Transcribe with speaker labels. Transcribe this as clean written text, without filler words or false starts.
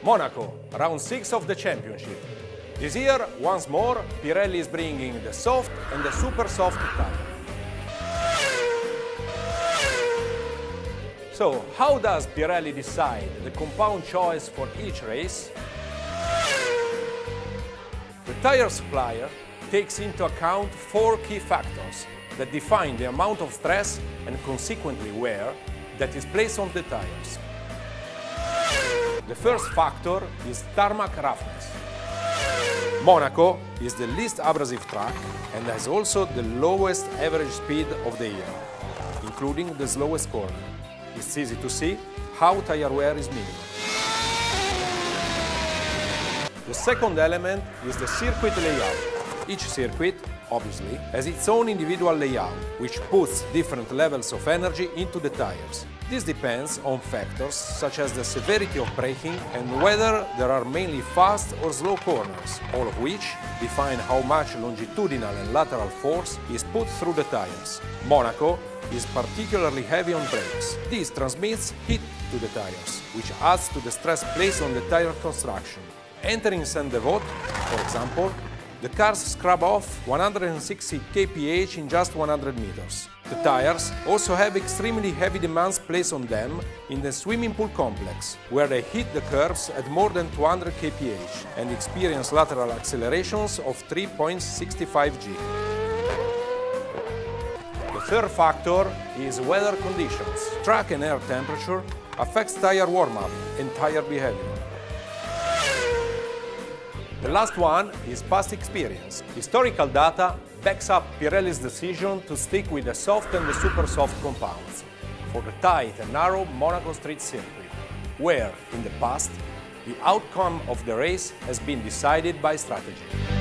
Speaker 1: Monaco, round 6 of the championship. This year, once more, Pirelli is bringing the soft and the super soft tire. So, how does Pirelli decide the compound choice for each race? The tire supplier takes into account 4 key factors that define the amount of stress and consequently wear that is placed on the tires. The first factor is tarmac roughness. Monaco is the least abrasive track and has also the lowest average speed of the year, including the slowest corner. It's easy to see how tire wear is minimal. The second element is the circuit layout. Each circuit, obviously, has its own individual layout, which puts different levels of energy into the tires. This depends on factors such as the severity of braking and whether there are mainly fast or slow corners, all of which define how much longitudinal and lateral force is put through the tires. Monaco is particularly heavy on brakes. This transmits heat to the tires, which adds to the stress placed on the tire construction. Entering Saint-Devote, for example, the cars scrub off 160 kph in just 100 meters. The tires also have extremely heavy demands placed on them in the swimming pool complex, where they hit the curves at more than 200 kph and experience lateral accelerations of 3.65 g. The third factor is weather conditions. Track and air temperature affects tire warm-up and tire behavior. The last one is past experience. Historical data backs up Pirelli's decision to stick with the soft and the super soft compounds for the tight and narrow Monaco Street Circuit, where, in the past, the outcome of the race has been decided by strategy.